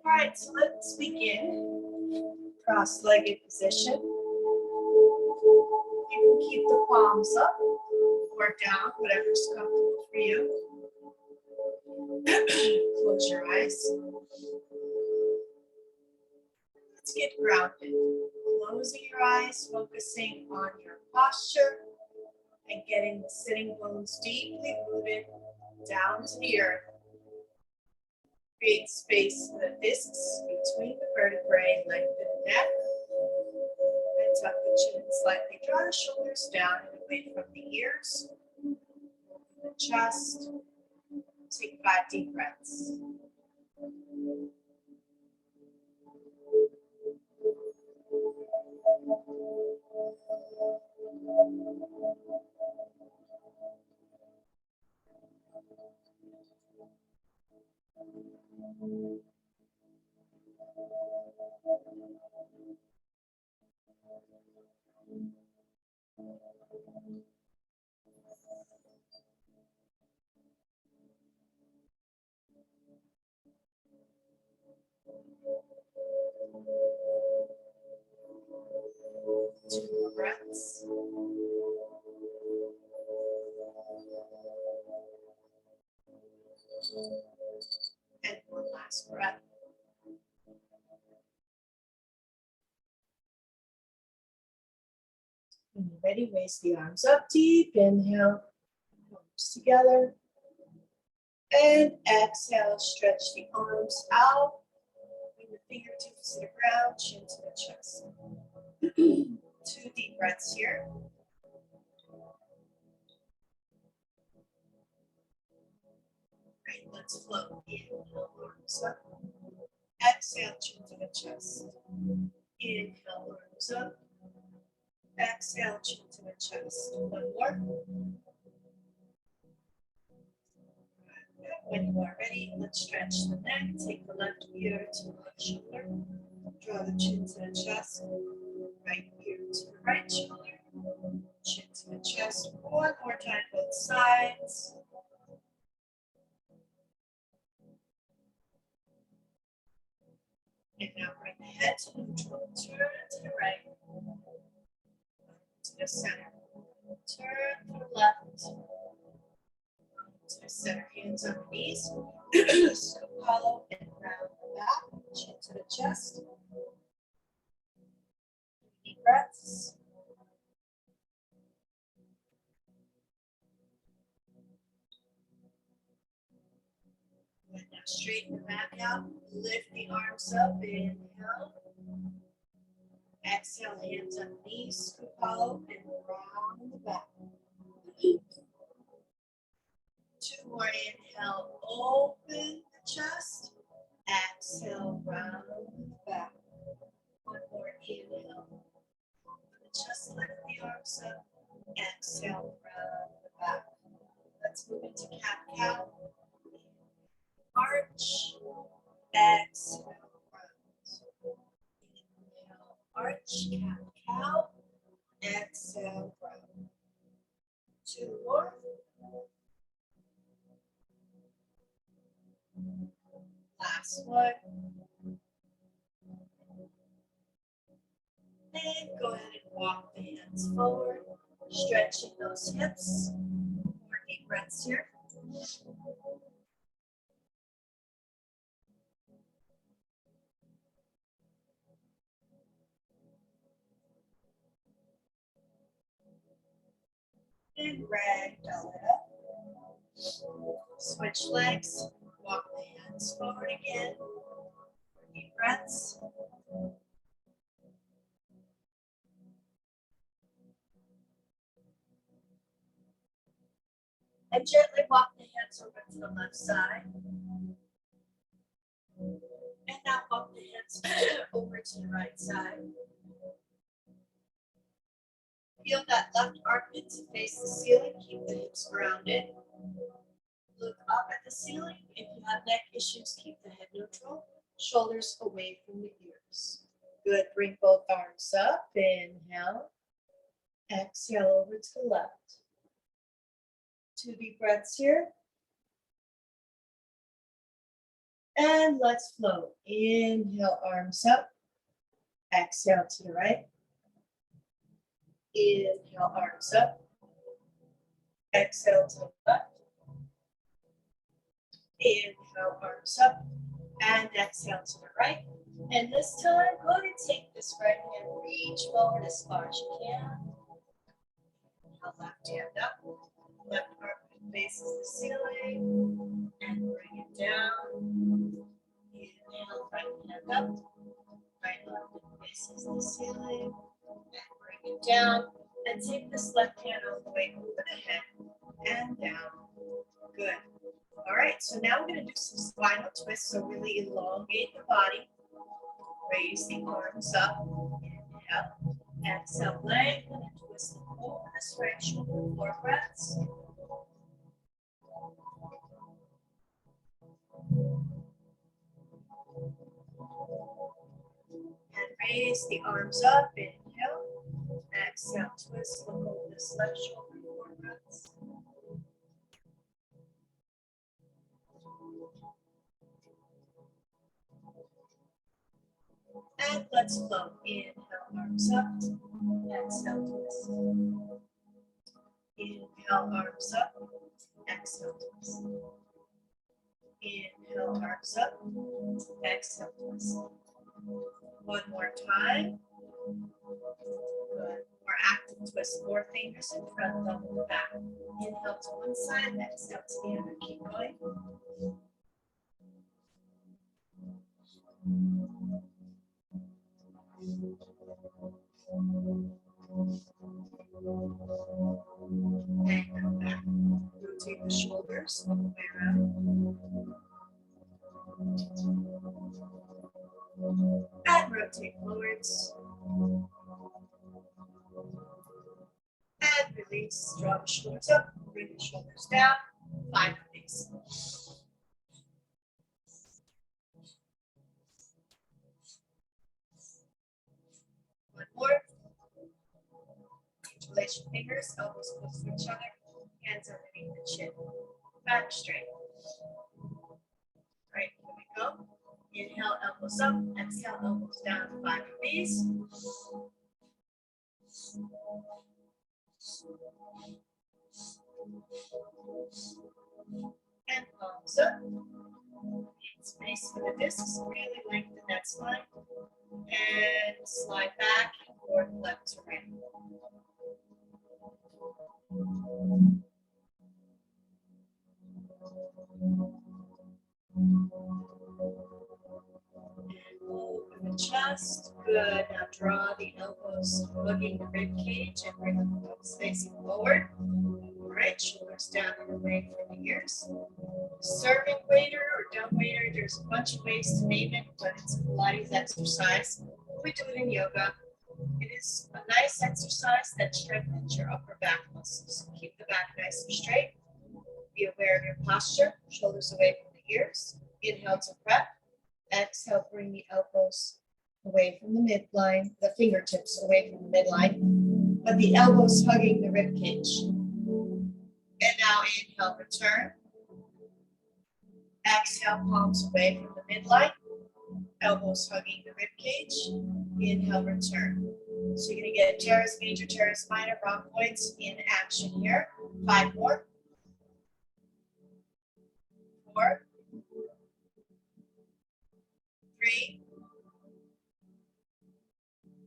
All right, so let's begin. Cross-legged position. You can keep the palms up or down, whatever's comfortable for you. Close your eyes. Let's get grounded. Closing your eyes, focusing on your posture and getting the sitting bones deeply rooted down to the earth. Create space for the discs between the vertebrae, lengthen the neck, and tuck the chin slightly. Draw the shoulders down and away from the ears. Open the chest. Take 5 deep breaths. Two more breaths. And one last breath. When you're ready, raise the arms up deep. Inhale, palms together. And exhale, stretch the arms out. Bring the fingertips to the ground, chin to the chest. 2 deep breaths here. Great, let's float. Inhale, arms up. Exhale, chin to the chest. Inhale, arms up. Exhale, chin to the chest. One more. When you are ready, let's stretch the neck. Take the left ear to the left shoulder. Draw the chin to the chest. Right ear to the right shoulder. Chin to the chest. One more time, both sides. And now bring the head to neutral. Turn to the right. To the center. Turn to the left. To the center. Hands on the knees. Scoop hollow and round the back. Chin to the chest. Deep breaths. And now straighten the back out. Lift the arms up. Inhale. Exhale, hands on knees, scoop hollow, and round the back. 2 more, inhale, open the chest. Exhale, round the back. 1 more, inhale, open the chest, lift the arms up. Exhale, round the back. Let's move into cat-cow. Arch. Exhale, round. Inhale, arch, cat-cow. Exhale, round. 2 more. Last one. And go ahead and walk the hands forward, stretching those hips. More deep breaths here. And ragdoll it up. Switch legs. Walk the hands forward again. Deep breaths. And gently walk the hands over to the left side. And now walk the hands over to the right side. Feel that left armpit to face the ceiling. Keep the hips grounded. Look up at the ceiling. If you have neck issues, keep the head neutral. Shoulders away from the ears. Good. Bring both arms up. Inhale. Exhale over to the left. 2 deep breaths here. And let's flow. Inhale, arms up. Exhale to the right. Inhale, arms up. Exhale to the left. Inhale, arms up. And exhale to the right. And this time, go ahead and take this right hand, reach forward as far as you can. Inhale, left hand up. Left arm faces the ceiling. And bring it down. Inhale, right hand up. Right arm faces the ceiling. And bring it down. And take this left hand all the way over the head and down. Good. All right, so now we're going to do some spinal twists. So really elongate the body. Raise the arms up. Inhale. Exhale, lengthen and twist over the straight shoulder. 4 breaths. And raise the arms up. Inhale. Exhale, twist. Look over this left shoulder. 4 breaths. And let's flow. Inhale, arms up. Exhale, twist. Inhale, arms up. Exhale, twist. Inhale, arms up. Exhale, twist. One more time. Good. More active twist. 4 fingers in front, thumb in the back. Inhale to one side, exhale to the other. Keep going. And come back. Rotate the shoulders all the way around. And rotate forwards. And release. Draw the shoulders up. Bring the shoulders down. 5 of these. One more. Interlace your fingers, elbows close to each other, hands underneath the chin. Back straight. Right, here we go. Inhale, elbows up. Exhale, elbows down. 5 of these. And palms up. Space for the discs. Really lengthen that spine. And slide back and forth, left to right. Open the chest. Good. Now draw the elbows, hugging the rib cage, and bring the thumbs facing forward. All right, shoulders down and away from the ears. Serving waiter or dumb waiter, there's a bunch of ways to name it, but it's a Pilates exercise. We do it in yoga. It is a nice exercise that strengthens your upper back muscles. Keep the back nice and straight. Be aware of your posture, shoulders away from the ears. Inhale to prep. Exhale, bring the elbows away from the midline, the fingertips away from the midline, but the elbows hugging the rib cage. And now inhale, return. Exhale, palms away from the midline, elbows hugging the rib cage. Inhale, return. So you're going to get teres major, teres minor, rhomboids in action here. 5 more. 4. 3.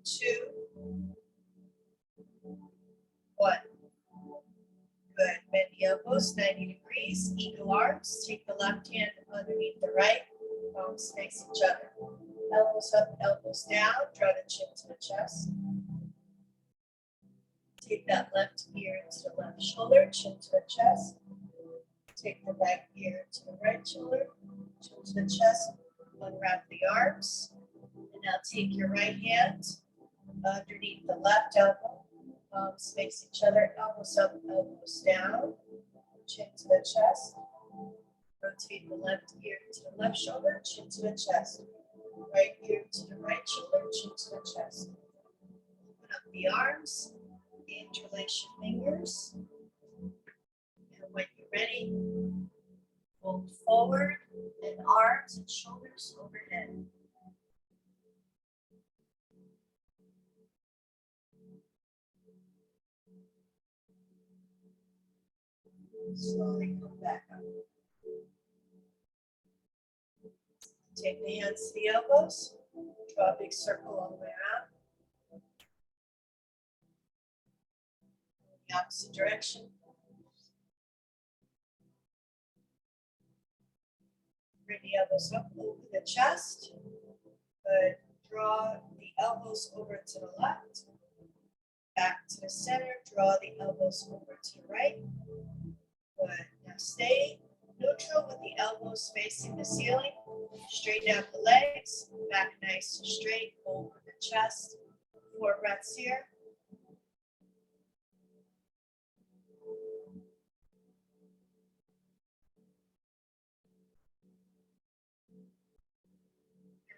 2. 1. Good. Bend the elbows 90 degrees. Eagle arms. Take the left hand underneath the right. Palms face each other. Elbows up, elbows down. Draw the chin to the chest. Take that left ear to the left shoulder, chin to the chest. Take the right ear to the right shoulder, chin to the chest. Unwrap the arms. And now take your right hand underneath the left elbow. Palms face each other, elbows up, elbows down. Chin to the chest. Rotate the left ear to the left shoulder, chin to the chest. Right ear to the right shoulder, chin to the chest. Open up the arms. Interlace your fingers. And when you're ready, fold forward and arms and shoulders overhead. Slowly come back up. Take the hands to the elbows. Draw a big circle all the way around. The opposite direction. Bring the elbows up over the chest. Good. Draw the elbows over to the left. Back to the center. Draw the elbows over to the right. Good. Now stay neutral with the elbows facing the ceiling. Straighten out the legs. Back nice and straight over the chest. 4 breaths here.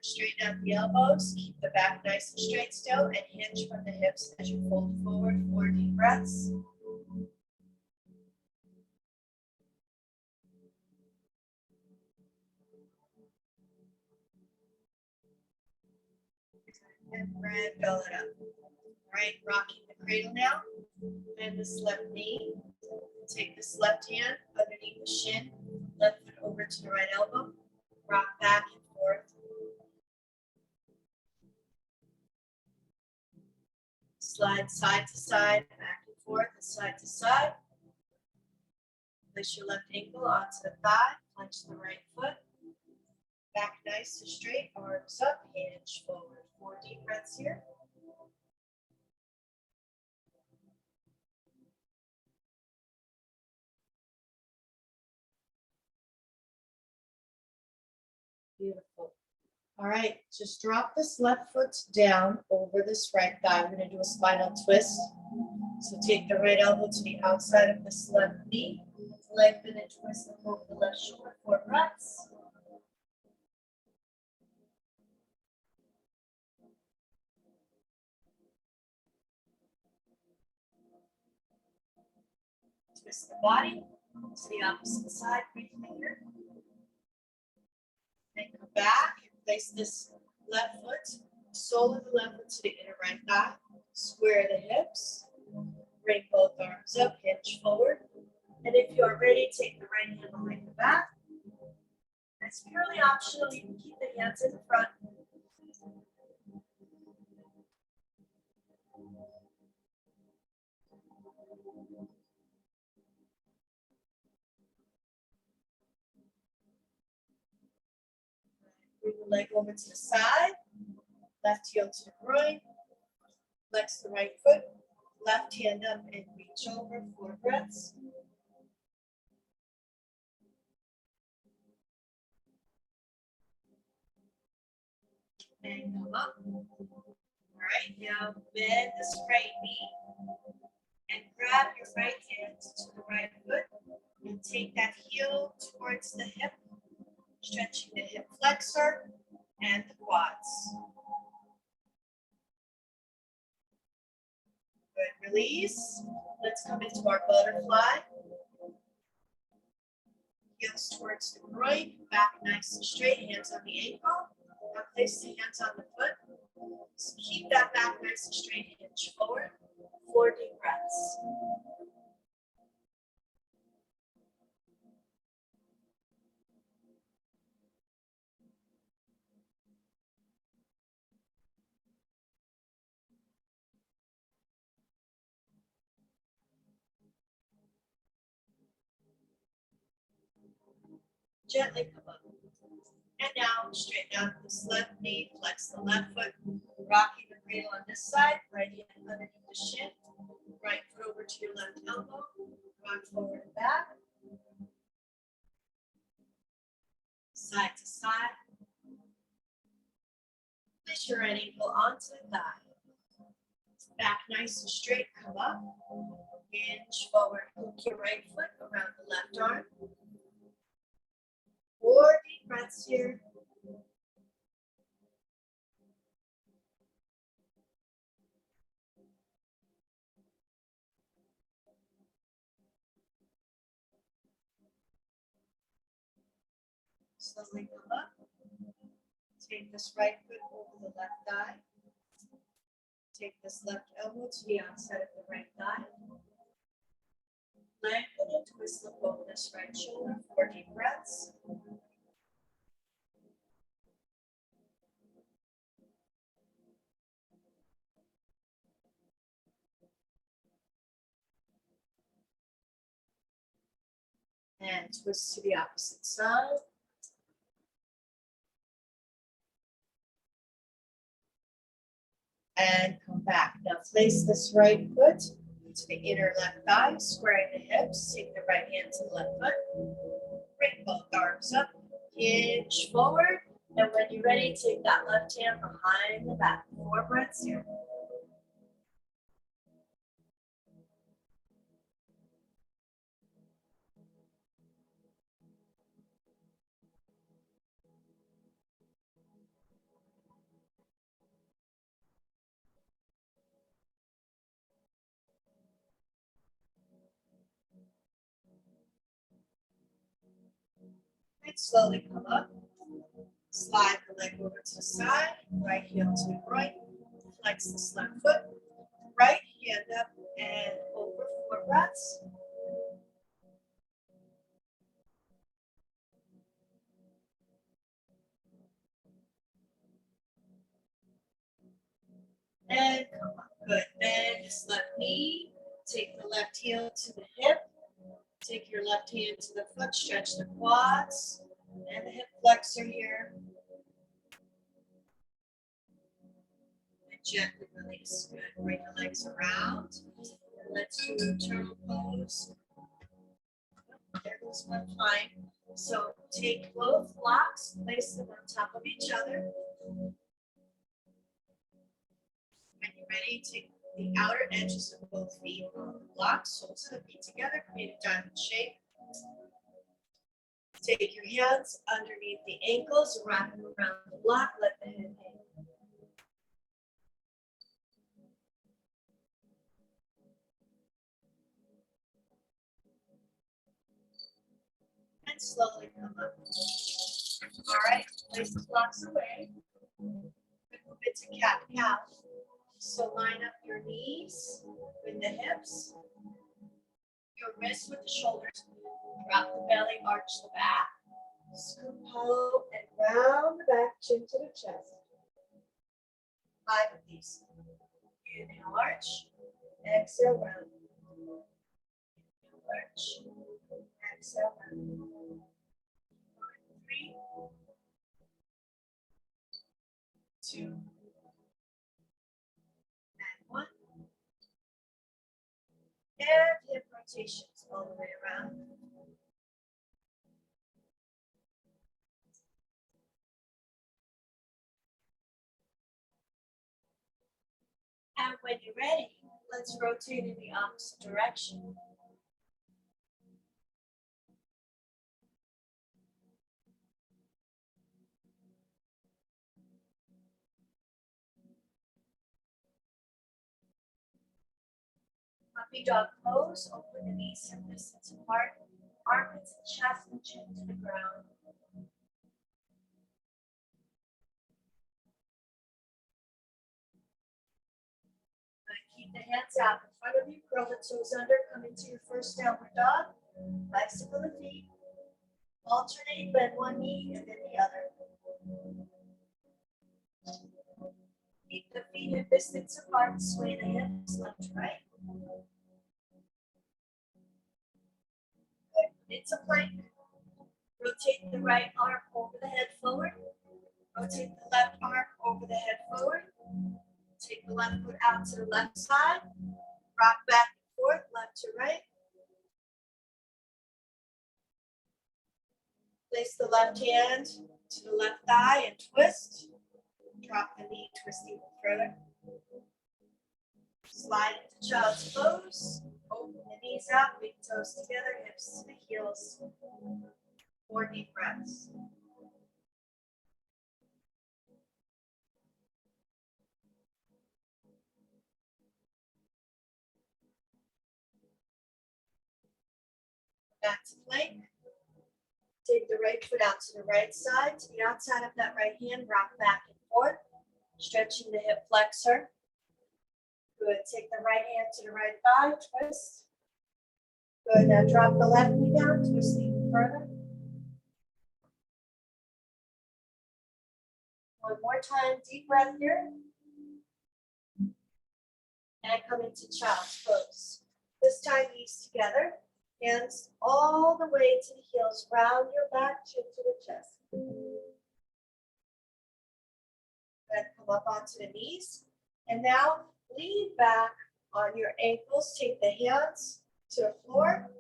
Straighten out the elbows, keep the back nice and straight still, and hinge from the hips as you fold forward. 4 deep breaths. And belly it up. All right, rocking the cradle now. Bend this left knee. Take this left hand underneath the shin, left foot over to the right elbow. Rock back and forth. Slide side to side, back and forth, and side to side. Place your left ankle onto the thigh, punch the right foot. Back nice and straight, arms up, hinge forward. 4 deep breaths here. Beautiful. All right, just drop this left foot down over this right thigh. We're going to do a spinal twist. So take the right elbow to the outside of this left knee. Lengthen and twist over the left shoulder. 4 breaths. Twist the body to the opposite side. Breathing here. And come back and place this left foot, sole of the left foot to the inner right thigh. Square the hips. Bring both arms up, hinge forward. And if you're ready, take the right hand behind the back. That's purely optional. You can keep the hands in the front. Bring the leg over to the side. Left heel to the groin. Flex the right foot. Left hand up and reach over. 4 breaths. And come up. All right, now bend this right knee and grab your right hand to the right foot and take that heel towards the hip, stretching the hip flexor and the quads. Good, release. Let's come into our butterfly. Heels towards the groin, back nice and straight, hands on the ankle. Now place the hands on the foot. So keep that back nice and straight, hinge forward. 4 deep breaths. Gently come up. And now straighten out this left knee, flex the left foot, rocking the cradle on this side, right hand underneath the shin, right foot over to your left elbow, rock forward and back, side to side. Place your right ankle onto the thigh. Back nice and straight, come up, hinge forward, hook your right foot around the left arm. 4 deep breaths here. Slowly come up. Take this right foot over the left thigh. Take this left elbow to the outside of the right thigh. Lengthen and twist the over this right shoulder. 4 deep breaths. And twist to the opposite side. And come back. Now place this right foot to the inner left thigh, squaring the hips. Take the right hand to the left foot. Bring both arms up. Hinge forward. And when you're ready, take that left hand behind the back. 4 breaths here. And slowly come up. Slide the leg over to the side. Right heel to the right. Flex this left foot. Right hand up and over. 4 breaths. And come up. Good. Bend this left knee. Take the left heel to the hip. Take your left hand to the foot. Stretch the quads and the hip flexor here. And gently release. Good. Bring the legs around. And let's do a turtle pose. There goes one fine. So take both blocks, place them on top of each other. When you're ready, take the outer edges of both feet on the blocks, soles of the feet together, create a diamond shape. Take your hands underneath the ankles, wrap them around the block, let the head hang. And slowly come up. All right, place the blocks away. Move it to cat-cow. So line up your knees with the hips, your wrists with the shoulders. Drop the belly, arch the back. Scoop hollow and round the back, chin to the chest. 5 of these. Inhale, arch. Exhale, round. Inhale, arch. Exhale, round. 3, 2, and 1. And hip rotations all the way around. And when you're ready, let's rotate in the opposite direction. Puppy dog pose, open the knees hip distance apart, armpits and chest and chin to the ground. Keep the hands out in front of you, curl the toes under, come into your first downward dog. Bicycle the feet. Alternate, bend one knee and then the other. Keep the feet hip distance apart, sway the hips left to right. Good. It's a plank. Rotate the right arm over the head forward. Rotate the left arm over the head forward. Take the left foot out to the left side. Rock back and forth, left to right. Place the left hand to the left thigh and twist. Drop the knee, twist even further. Slide into child's pose. Open the knees out, big toes together, hips to the heels. 4 deep breaths. Back to plank. Take the right foot out to the right side, to the outside of that right hand, rock back and forth, stretching the hip flexor. Good, take the right hand to the right thigh, twist. Good, now drop the left knee down, twist even further. One more time, deep breath here. And come into child's pose. This time, knees together, hands all the way to the heels, round your back, chin to the chest. Then come up onto the knees. And now lean back on your ankles, take the hands to the floor,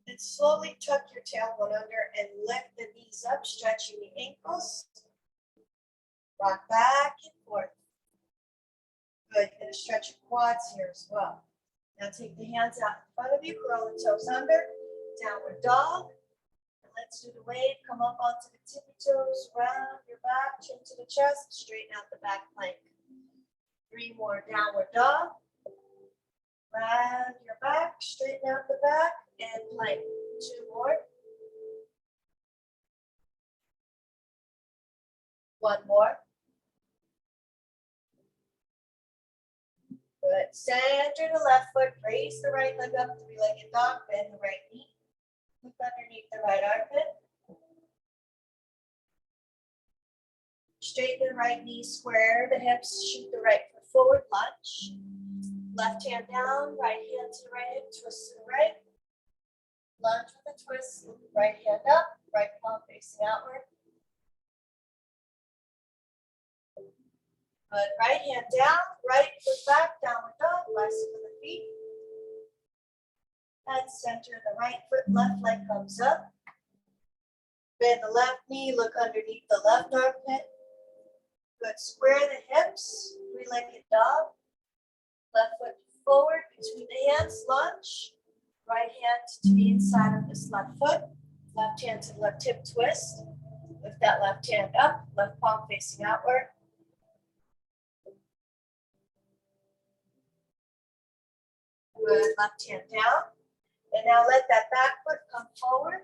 and slowly tuck your tailbone under and lift the knees up, stretching the ankles. Rock back and forth. Good, you're gonna stretch your quads here as well. Now take the hands out in front of you, curl the toes under, downward dog. And let's do the wave, come up onto the tippy toes, round your back, chin to the chest, straighten out the back plank. 3 more, downward dog. Round your back, straighten out the back, and plank. 2 more. 1 more. Good. Center the left foot, raise the right leg up, 3-legged dog, bend the right knee. Look underneath the right armpit. Straighten the right knee, square the hips, shoot the right foot forward, lunge. Left hand down, right hand to the right hip, twist to the right. Lunge with a twist, right hand up, right palm facing outward. Good. Right hand down, right foot back, downward dog, bicycle the feet. And center the right foot, left leg comes up. Bend the left knee, look underneath the left armpit. Good. Square the hips, 3-legged dog. Left foot forward between the hands, lunge. Right hand to the inside of this left foot. Left hand to the left hip, twist. Lift that left hand up, left palm facing outward. Good. Left hand down. And now let that back foot come forward.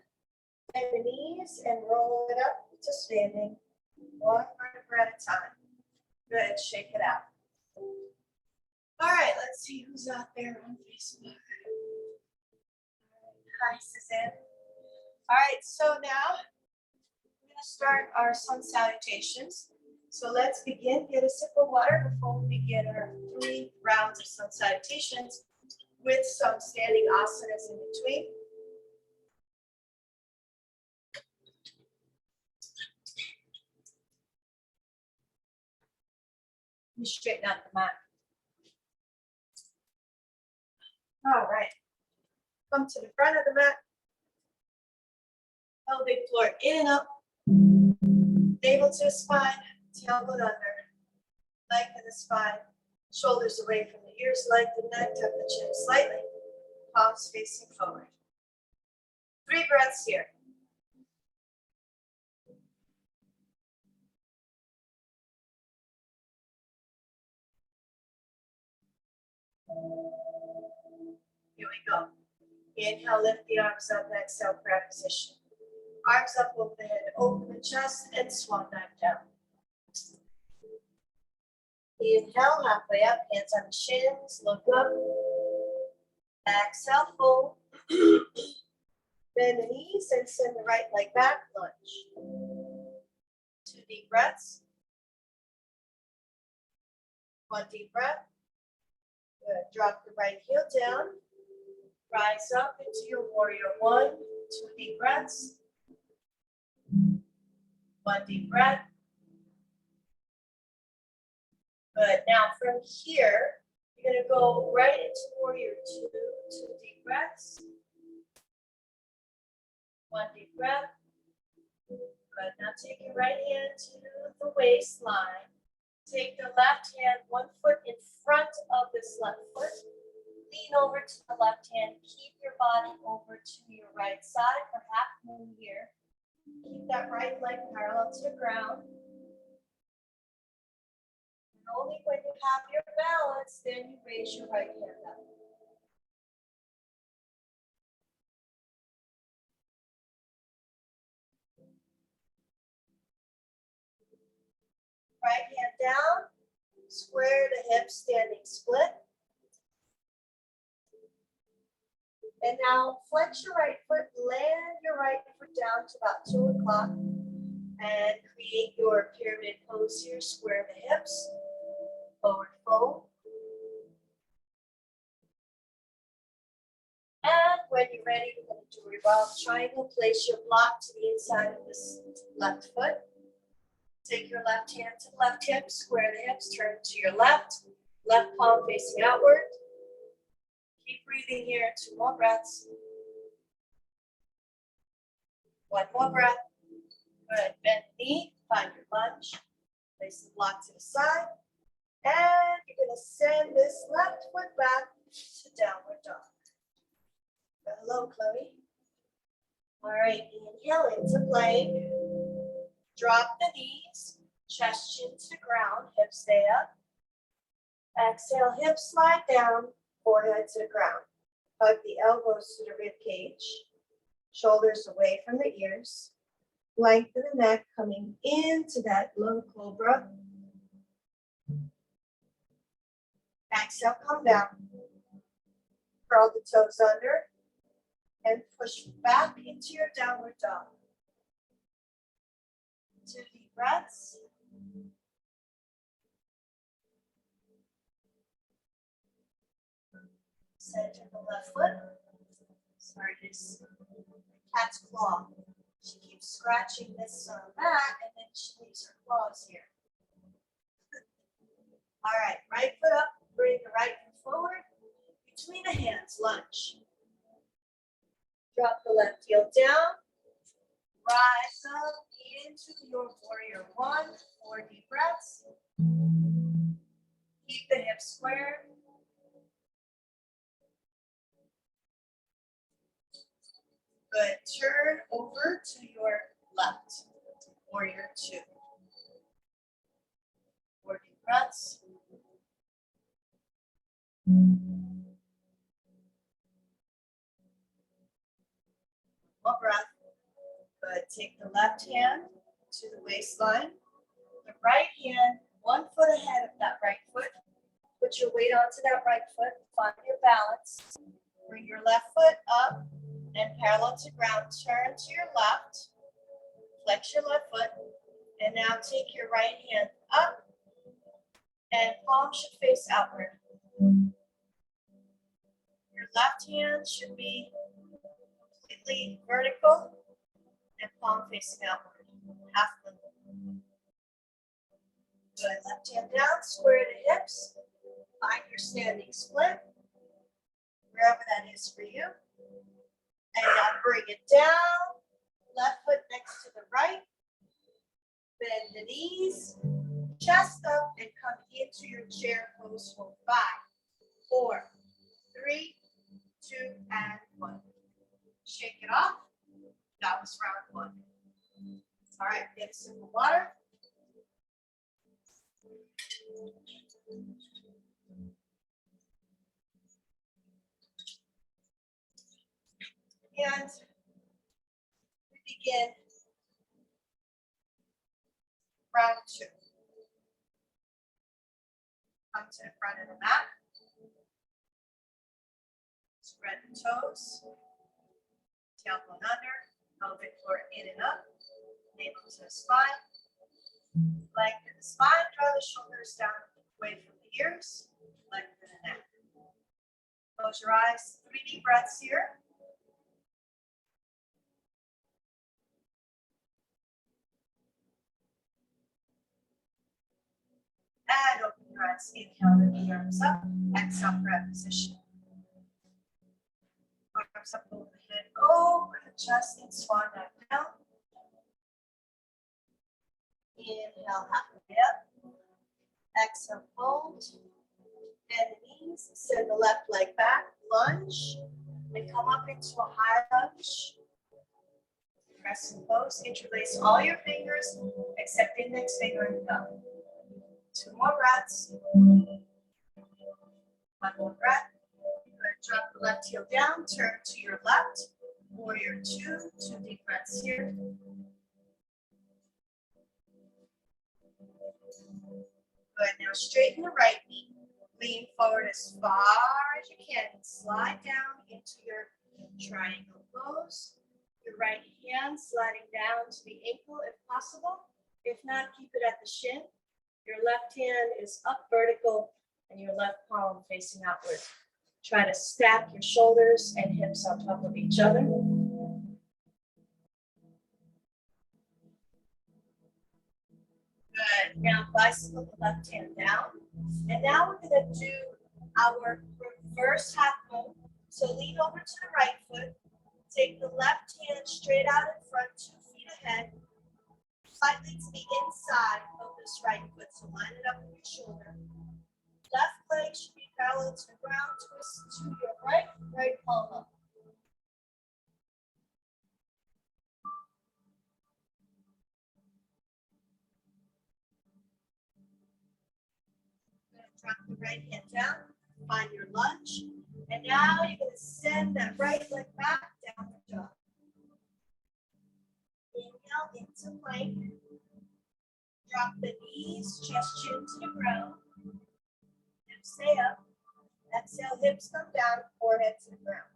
Bend the knees and roll it up to standing. 1 vertebra at a time. Good. Shake it out. All right, let's see who's out there on Facebook. Hi, Suzanne. All right, so now we're going to start our sun salutations. So let's begin. Get a sip of water before we begin our 3 rounds of sun salutations with some standing asanas in between. You straighten out the mat. All right. Come to the front of the mat. Pelvic floor in and up. Navel to the spine, tailbone under. Lengthen the spine, shoulders away from the ears, lengthen the neck, tuck the chin slightly. Palms facing forward. 3 breaths here. Here we go. Inhale, lift the arms up, exhale, prayer position. Arms up over the head, open the chest, and swan dive down. Inhale, halfway up, hands on the shins, look up. Exhale, fold. Bend the knees and send the right leg back, lunge. 2 deep breaths. 1 deep breath. Good. Drop the right heel down. Rise up into your warrior 1. 2 deep breaths. 1 deep breath. Good. Now from here, you're going to go right into warrior 2. 2 deep breaths. 1 deep breath. Good. Now take your right hand to the waistline. Take the left hand 1 foot in front of this left foot. Lean over to the left hand. Keep your body over to your right side for half moon here. Keep that right leg parallel to the ground. And only when you have your balance, then you raise your right hand up. Right hand down, square the hips, standing split. And now flex your right foot, land your right foot down to about 2 o'clock and create your pyramid pose here. Square the hips, forward fold. And when you're ready, we're going to do a revolve triangle. Place your block to the inside of this left foot. Take your left hand to the left hip, square the hips, turn to your left palm facing outward. Keep breathing here, 2 more breaths. 1 more breath. Good, bend the knee, find your lunge. Place the block to the side. And you're gonna send this left foot back to downward dog. Hello, Chloe. All right, inhale into plank. Drop the knees, chest chin to ground, hips stay up. Exhale, hips slide down, forehead to the ground. Hug the elbows to the rib cage, shoulders away from the ears. Lengthen the neck, coming into that low cobra. Exhale, come down. Curl the toes under and push back into your downward dog. 2 deep breaths. Center the left foot. Sorry, this cat's claw. She keeps scratching this mat and then she leaves her claws here. All right, right foot up, bring the right foot forward. Between the hands, lunge. Drop the left heel down. Rise up into your warrior 1. 4 deep breaths. Keep the hips square. Good. Turn over to your left. Warrior 2. 4 deep breaths. One breath. Good. Take the left hand to the waistline. The right hand 1 foot ahead of that right foot. Put your weight onto that right foot. Find your balance. Bring your left foot up and parallel to ground. Turn to your left. Flex your left foot. And now take your right hand up. And palm should face outward. Your left hand should be completely vertical and palm facing outward. Half the good. Left hand down, square the hips. Find your standing split, wherever that is for you. And now bring it down. Left foot next to the right. Bend the knees, chest up, and come into your chair pose for 5, 4, 3, 2, and 1. Shake it off. That was round 1. All right, get a sip of water. And we begin round 2. Come to the front of the mat. Spread the toes. Tailbone under. Pelvic floor in and up. Navel to the spine. Lengthen the spine. Draw the shoulders down away from the ears. Lengthen the neck. Close your eyes. 3 deep breaths here. And open your eyes. Inhale, lift the arms up. Exhale, breath position. Arms up over the head, over the chest, and swan dive down. Inhale, halfway up. Exhale, fold. Bend the knees. Send the left leg back. Lunge. And come up into a high lunge. Press and pose. Interlace all your fingers except index finger and thumb. 2 more breaths. 1 more breath. Drop the left heel down. Turn to your left. Warrior 2. 2 deep breaths here. Good. Now straighten the right knee. Lean forward as far as you can. Slide down into your triangle pose. Your right hand sliding down to the ankle if possible. If not, keep it at the shin. Your left hand is up vertical and your left palm facing outward. Try to stack your shoulders and hips on top of each other. Good. Now bicycle the left hand down. And now we're going to do our reverse half moon. So lean over to the right foot. Take the left hand straight out in front, 2 feet ahead. Slightly to the inside of this right foot. So line it up with your shoulder. Left leg should be parallel to the ground. Twist to your right palm up. Drop the right hand down, find your lunge, and now you're going to send that right leg back down the dog. Inhale into plank. Drop the knees, chest, chin to the ground. Hips stay up. Exhale, hips come down, forehead to the ground.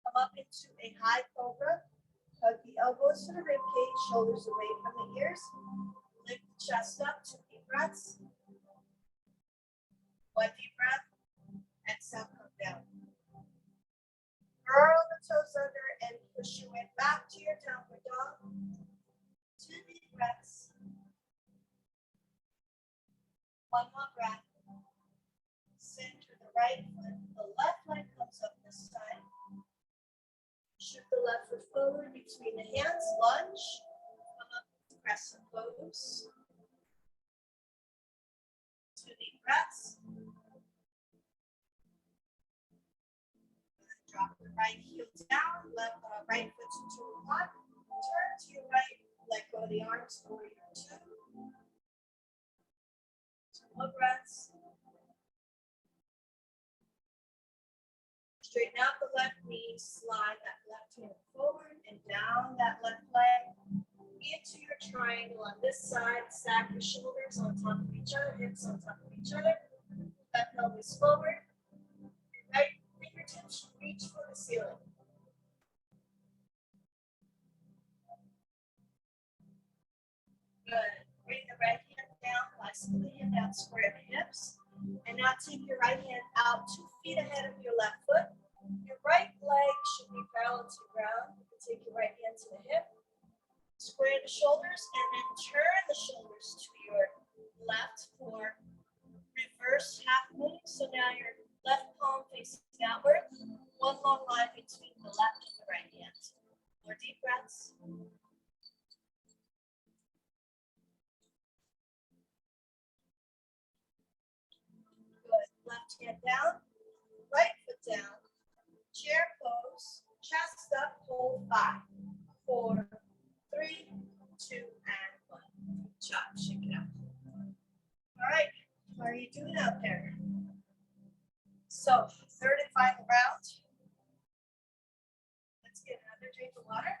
Come up into a high cobra. Hug the elbows to the rib cage, shoulders away from the ears. Lift the chest up, 2 deep breaths. 1 deep breath. Exhale, come down. Curl the toes under and push your way back to your downward dog. 2 deep breaths. 1 more breath. Center the right foot. The left leg comes up this side. Shift the left foot forward between the hands. Lunge. Come up, crescent pose. 2 deep breaths. Drop the right heel down, right foot to one. Turn to your right, let go of the arms, warrior 2. 2 more breaths. Straighten out the left knee, slide that left hand forward and down that left leg into your triangle on this side. Stack your shoulders on top of each other, hips on top of each other. Left pelvis forward. Right fingertips reach for the ceiling. Good. Bring the right hand down, bicycle the hand down, square the hips. And now take your right hand out 2 feet ahead of your left foot. Your right leg should be parallel to the ground. You can take your right hand to the hip. Square the shoulders and then turn the shoulders to your left for reverse half moon. So now your left palm facing outward. 1 long line between the left and the right hand. More deep breaths. Good. Left hand down, right foot down. Chair pose, chest up, hold 5, 4, 3, 2, and 1. Good job. Shake it out. All right. How are you doing out there? So, 3rd and final round. Let's get another drink of water.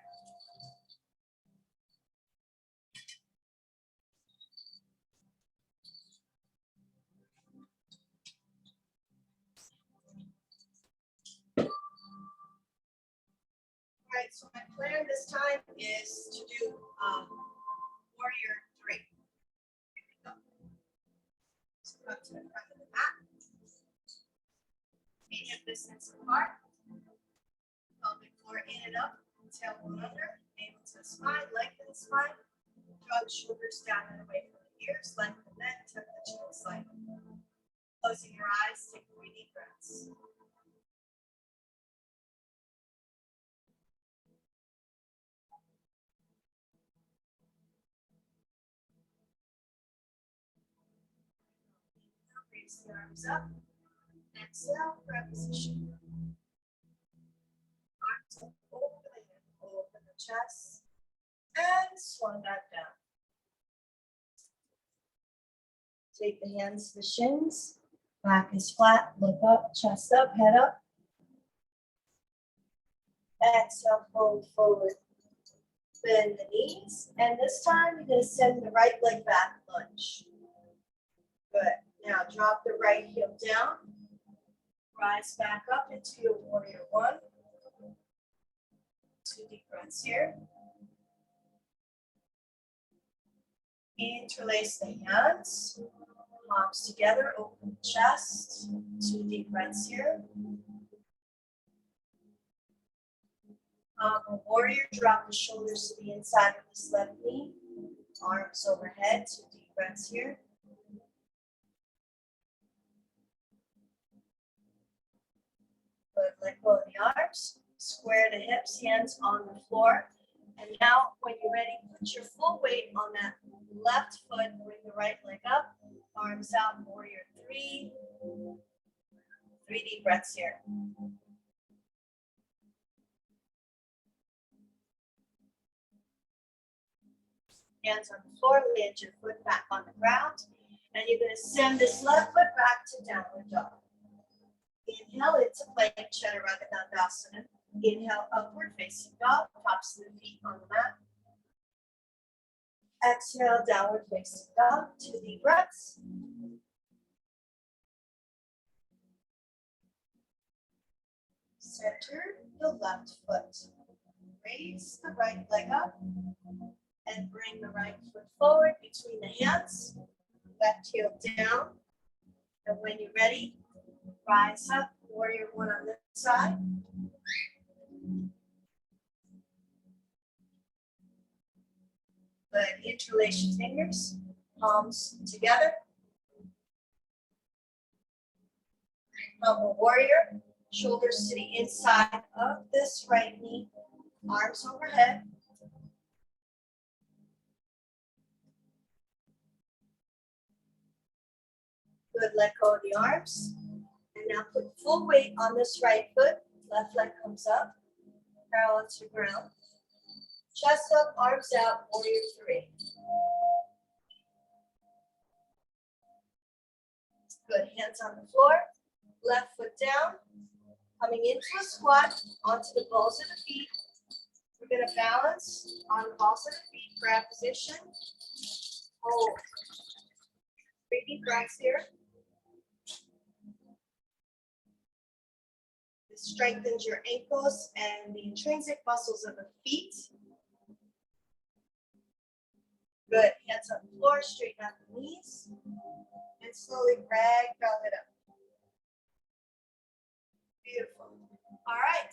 All right, so my plan this time is to do warrior 3. Here we go. So come to the front of the mat. Medium distance apart. Pelvic floor in and up. Tailbone under. Navel to the spine. Lengthen the spine. Draw the shoulders down and away from the ears. Lengthen the neck. Tuck the chin slightly. Closing your eyes. Take 3 deep breaths. Raise the arms up. Exhale, grab position. Arms up, open the chest, and swan back down. Take the hands to the shins. Back is flat, look up, chest up, head up. Exhale, fold forward. Bend the knees, and this time you're going to send the right leg back, lunge. Good. Now drop the right heel down. Rise back up into your warrior one. 2 deep breaths here. Interlace the hands. Palms together, open the chest. 2 deep breaths here. Warrior, drop the shoulders to the inside of this left knee. Arms overhead, 2 deep breaths here. Good, let go of the arms. Square the hips, hands on the floor. And now, when you're ready, put your full weight on that left foot. Bring the right leg up. Arms out, warrior 3. 3 deep breaths here. Hands on the floor, land your foot back on the ground. And you're going to send this left foot back to downward dog. Inhale into plank chaturanga dandasana. Inhale, upward facing dog, tops of the feet on the mat. Exhale, downward facing dog, 2 deep breaths. Center the left foot. Raise the right leg up and bring the right foot forward between the hands. Left heel down. And when you're ready, rise up, warrior one on this side. Good, interlace your fingers, palms together. Humble warrior, shoulders to the inside of this right knee, arms overhead. Good, let go of the arms. And now put full weight on this right foot. Left leg comes up, parallel to ground. Chest up, arms out, warrior 3. Good, hands on the floor. Left foot down. Coming into a squat onto the balls of the feet. We're going to balance on the balls of the feet, grab position. Hold. 3 deep breaths here. This strengthens your ankles and the intrinsic muscles of the feet. Good. Hands on the floor, straighten out the knees. And slowly ragdoll it up. Beautiful. All right.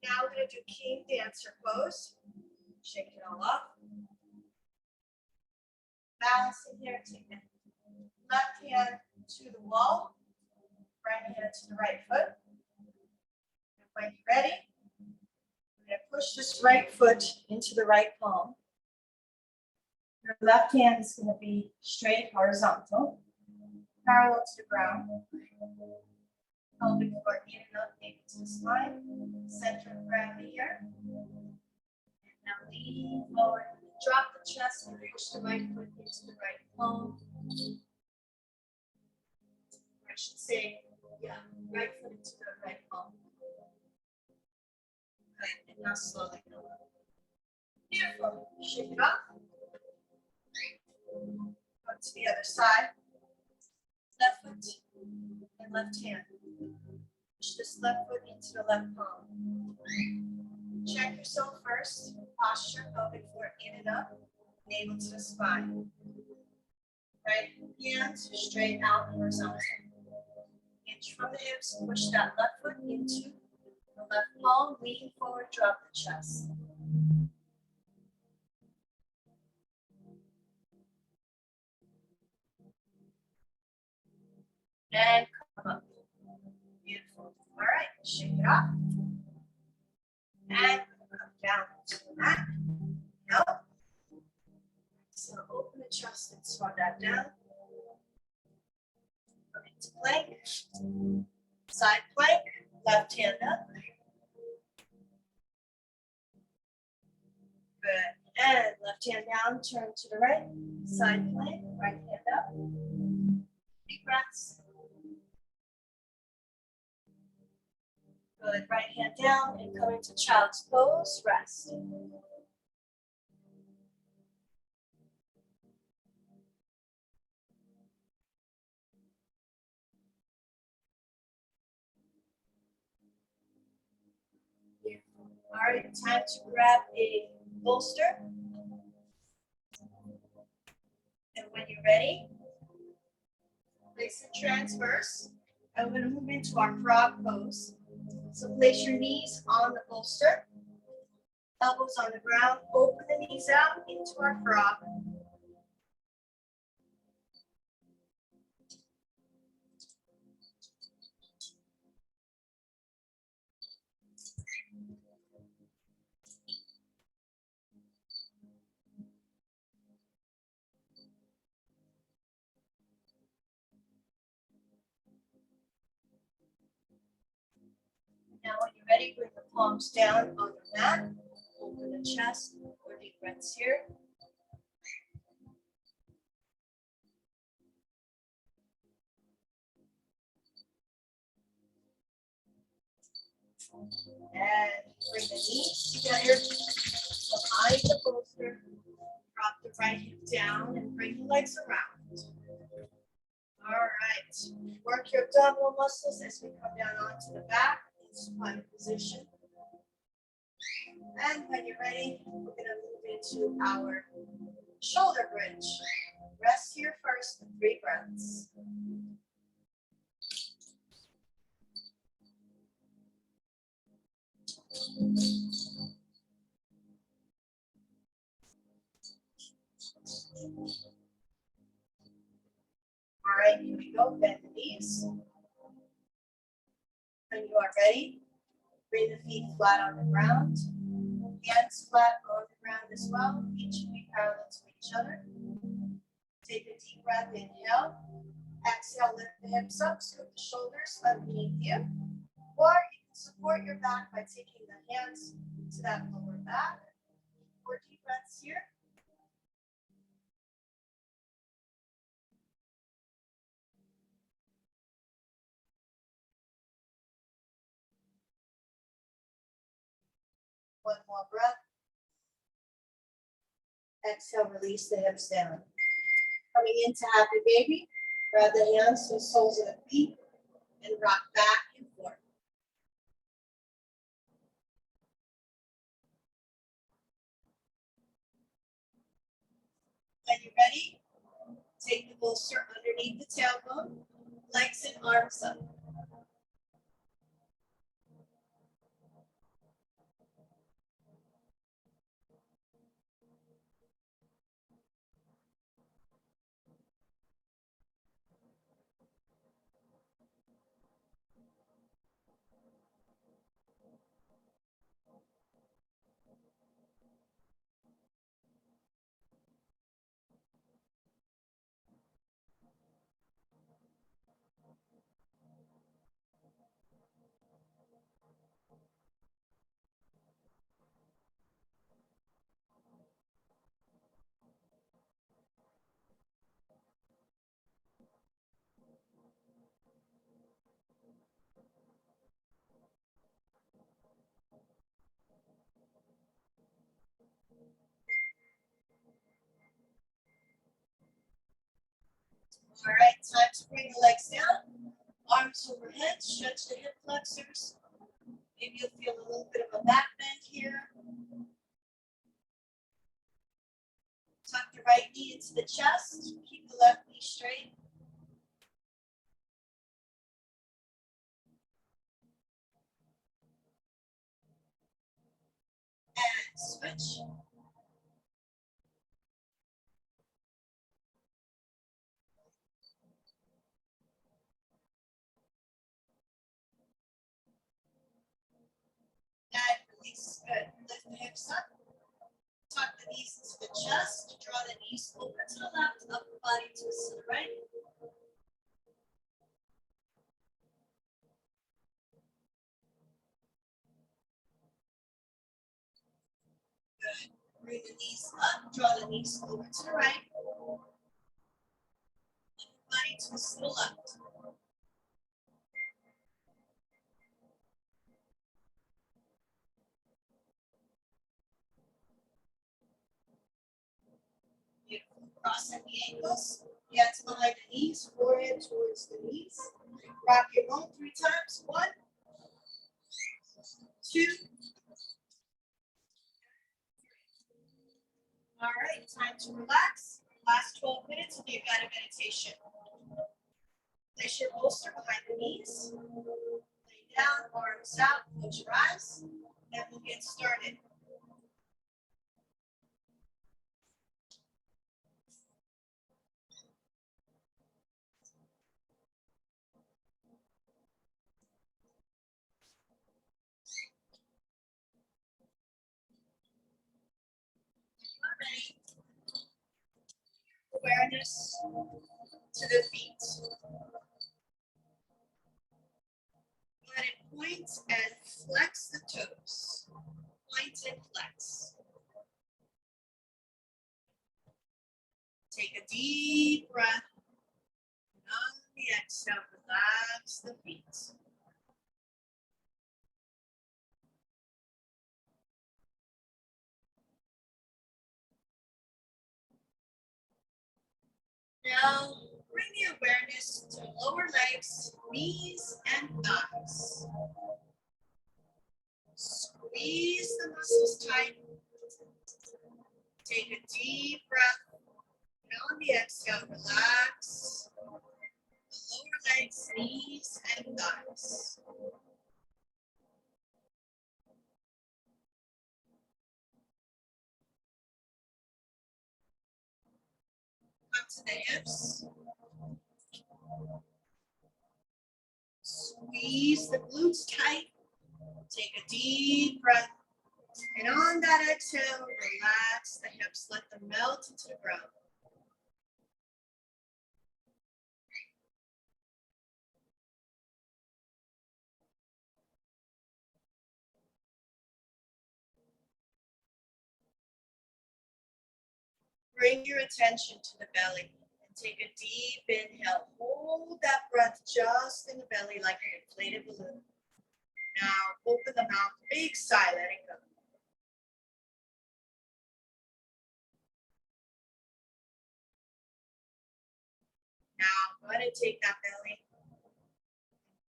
Now we're going to do king dancer pose. Shake it all off. Balancing here, take the left hand to the wall, right hand to the right foot. And when you're ready, we're going to push this right foot into the right palm. Your left hand is going to be straight horizontal, parallel to the ground. Pelvic floor in and up, navel to the spine. Center of gravity here. And now lean forward. Drop the chest and push the right foot into the right palm. I should say, yeah, right foot into the right palm. Good. And now slowly go up. Beautiful. Shake it off. Go to the other side. Left foot and left hand. Push this left foot into the left palm. Check yourself first. Posture, pelvic floor in and up. Navel to the spine. Right hands straight out horizontal. Inch from the hips. Push that left foot into the left palm. Lean forward, drop the chest. And come up. Beautiful. All right, shake it off. And come down to the mat. Up. So open the chest and swat that down. Come into plank. Side plank. Left hand up. Good. And left hand down. Turn to the right. Side plank. Right hand up. Deep breaths. Good. Right hand down and coming to child's pose. Rest. All right, time to grab a bolster. And when you're ready, place it transverse. And we're going to move into our frog pose. So place your knees on the bolster, elbows on the ground, open the knees out into our frog. Now when you're ready, bring the palms down on the mat, open the chest, or deep breaths here. And bring the knees together behind the bolster. Drop the right hip down and bring the legs around. All right. Work your abdominal muscles as we come down onto the back in supine position. And when you're ready, we're going to move into our shoulder bridge. Rest here first, 3 breaths. All right, here we go. Bend the knees. When you are ready, bring the feet flat on the ground. Hands flat on the ground as well. Feet should be parallel to each other. Take a deep breath, inhale. Exhale, lift the hips up, scoop the shoulders underneath you. Or you can support your back by taking the hands to that lower back. 4 deep breaths here. One more breath. Exhale, release the hips down. Coming into happy baby, grab the hands to the soles of the feet and rock back and forth. When you're ready, take the bolster underneath the tailbone, legs and arms up. All right, time to bring the legs down, arms overhead, stretch the hip flexors. Maybe you'll feel a little bit of a back bend here. Tuck the right knee into the chest, keep the left knee straight. And switch. And release, good. Lift the hips up. Tuck the knees into the chest, draw the knees over to the left, upper body twist to the right. Good. Bring the knees up, draw the knees over to the right. Upper body twist to the left. Beautiful. Crossing the ankles, hands behind the knees, forehead towards the knees. Rock your bone 3 times. 1, 2, time to relax. Last 12 minutes will be a guided meditation. Place your bolster behind the knees. Lay down, arms out, close your eyes, and we'll get started. Awareness to the feet. Go ahead and point and flex the toes. Point and flex. Take a deep breath. And on the exhale, relax the feet. Now, bring the awareness to lower legs, knees, and thighs. Squeeze the muscles tight. Take a deep breath. And on the exhale, relax the lower legs, knees, and thighs. Come to the hips. Squeeze the glutes tight. Take a deep breath. And on that exhale, relax the hips. Let them melt into the ground. Bring your attention to the belly and take a deep inhale. Hold that breath just in the belly like an inflated balloon. Now open the mouth, big sigh, let it go. Now go ahead and take that belly.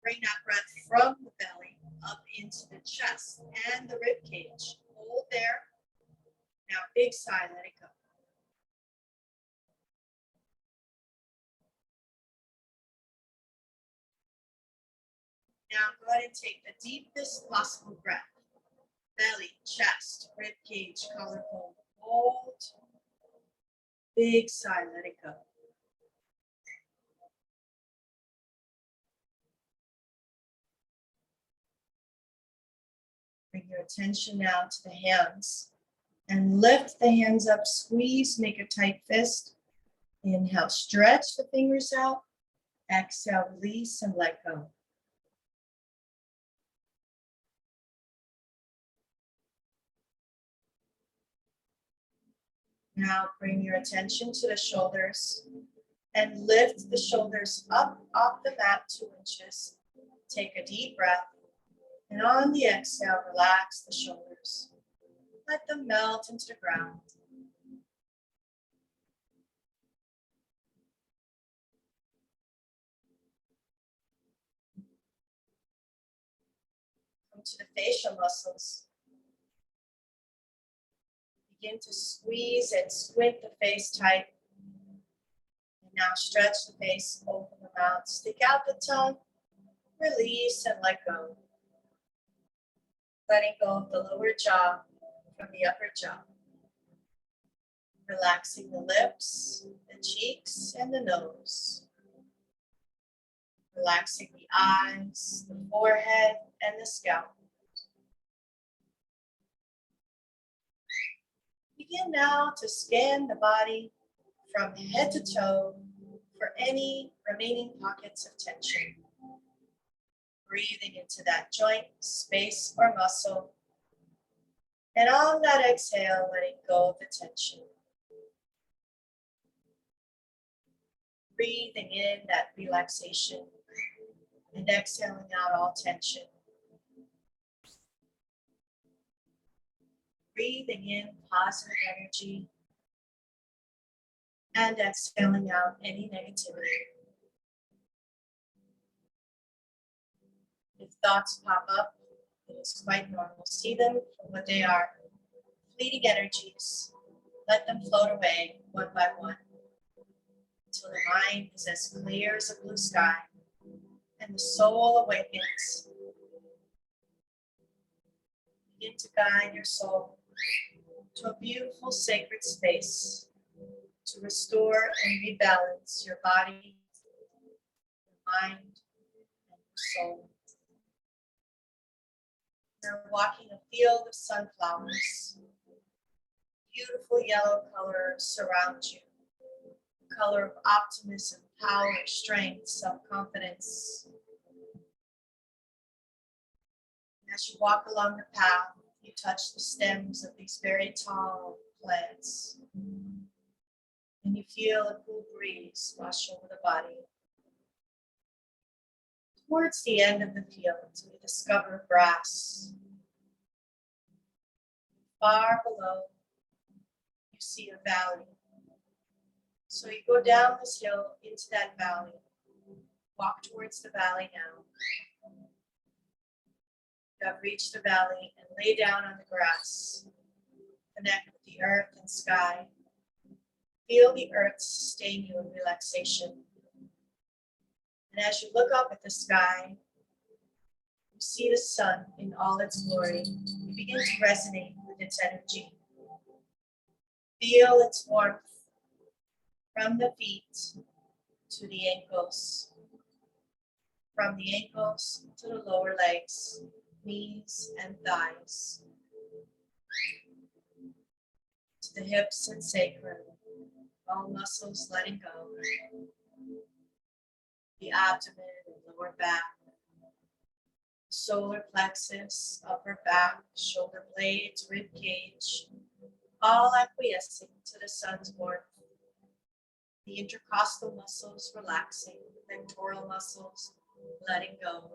Bring that breath from the belly up into the chest and the rib cage. Hold there. Now big sigh, let it go. Now go ahead and take the deepest possible breath. Belly, chest, rib cage, collarbone. Hold. Big sigh, let it go. Bring your attention now to the hands and lift the hands up, squeeze, make a tight fist. Inhale, stretch the fingers out. Exhale, release and let go. Now bring your attention to the shoulders and lift the shoulders up off the mat 2 inches. Take a deep breath. And on the exhale, relax the shoulders. Let them melt into the ground. Come to the facial muscles. Begin to squeeze and squint the face tight. And now stretch the face, open the mouth, stick out the tongue, release and let go. Letting go of the lower jaw from the upper jaw. Relaxing the lips, the cheeks, and the nose. Relaxing the eyes, the forehead, and the scalp. Begin now to scan the body from head to toe for any remaining pockets of tension. Breathing into that joint, space, or muscle. And on that exhale, letting go of the tension. Breathing in that relaxation and exhaling out all tension. Breathing in positive energy and exhaling out any negativity. If thoughts pop up, it is quite normal. See them for what they are, fleeting energies. Let them float away one by one until the mind is as clear as a blue sky and the soul awakens. Begin to guide your soul to a beautiful sacred space to restore and rebalance your body, your mind, and your soul. You're walking a field of sunflowers. Beautiful yellow color surrounds you. Color of optimism, power, strength, self-confidence. As you walk along the path, you touch the stems of these very tall plants. And you feel a cool breeze wash over the body. Towards the end of the field, you discover grass. Far below, you see a valley. So you go down this hill into that valley. Walk towards the valley now. You have reached the valley and lay down on the grass. Connect with the earth and sky. Feel the earth sustain you in relaxation. And as you look up at the sky, you see the sun in all its glory. You begin to resonate with its energy. Feel its warmth from the feet to the ankles, from the ankles to the lower legs, knees and thighs, to the hips and sacrum, all muscles letting go, the abdomen and lower back, solar plexus, upper back, shoulder blades, rib cage, all acquiescing to the sun's warmth. The intercostal muscles relaxing, pectoral muscles letting go,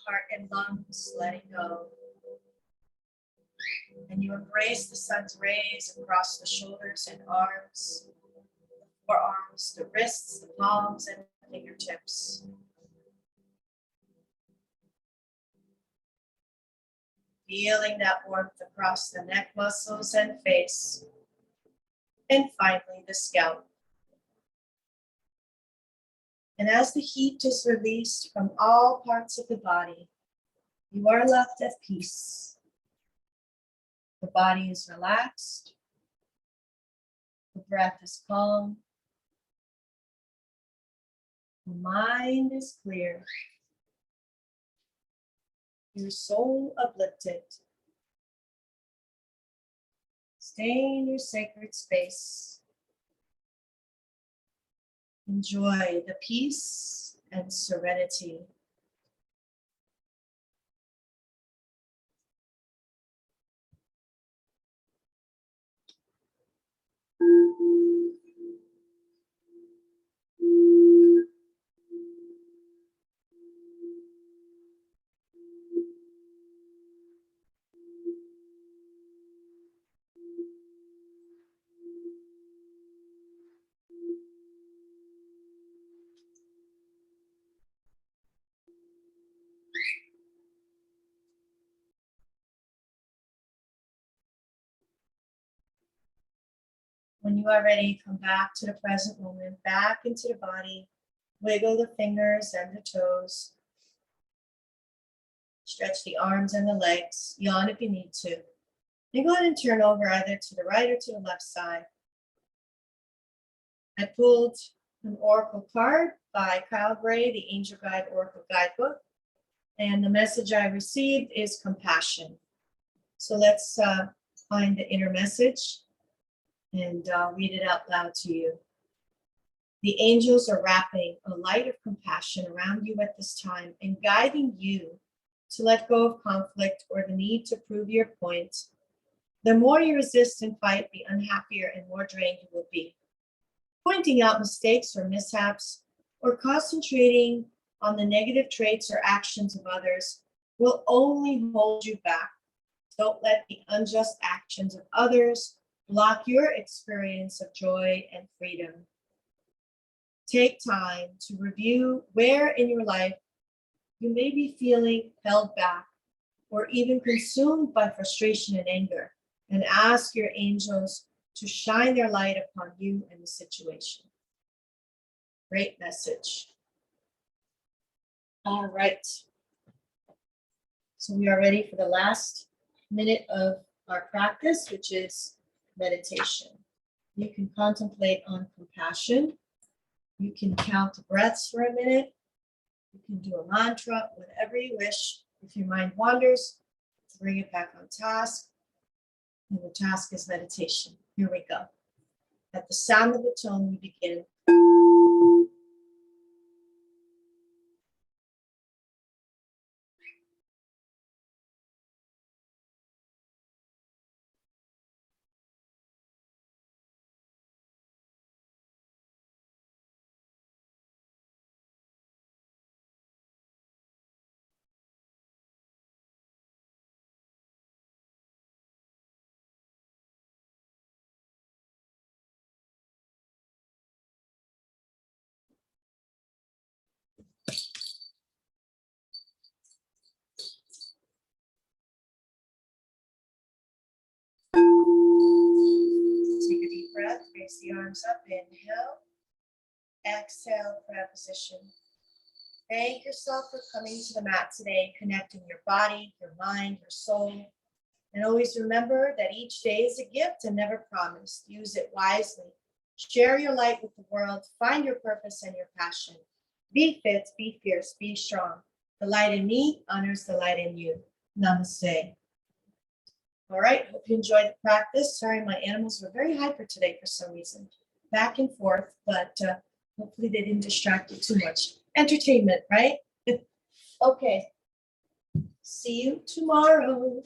heart and lungs letting go. And you embrace the sun's rays across the shoulders and arms, the forearms, the wrists, the palms, and the fingertips. Feeling that warmth across the neck muscles and face. And finally, the scalp. And as the heat is released from all parts of the body, you are left at peace. The body is relaxed. The breath is calm. The mind is clear. Your soul uplifted. Stay in your sacred space. Enjoy the peace and serenity. When you are ready, come back to the present moment, back into the body. Wiggle the fingers and the toes. Stretch the arms and the legs. Yawn if you need to. Then go ahead and turn over either to the right or to the left side. I pulled an oracle card by Kyle Gray, the Angel Guide Oracle Guidebook. And the message I received is compassion. So let's find the inner message. And I'll read it out loud to you. The angels are wrapping a light of compassion around you at this time and guiding you to let go of conflict or the need to prove your point. The more you resist and fight, the unhappier and more drained you will be. Pointing out mistakes or mishaps or concentrating on the negative traits or actions of others will only hold you back. Don't let the unjust actions of others block your experience of joy and freedom. Take time to review where in your life you may be feeling held back or even consumed by frustration and anger, and ask your angels to shine their light upon you and the situation. Great message. All right. So we are ready for the last minute of our practice, which is meditation. You can contemplate on compassion. You can count the breaths for a minute. You can do a mantra, whatever you wish. If your mind wanders, bring it back on task. And the task is meditation. Here we go. At the sound of the tone, we begin. Take a deep breath, raise the arms up, inhale. Exhale, prayer position. Thank yourself for coming to the mat today, connecting your body, your mind, your soul. And always remember that each day is a gift and never promised. Use it wisely. Share your light with the world. Find your purpose and your passion. Be fit, be fierce, be strong. The light in me honors the light in you. Namaste. All right, hope you enjoyed the practice. Sorry, my animals were very hyper today for some reason. Back and forth, but hopefully they didn't distract you too much. Entertainment, right? Okay. See you tomorrow.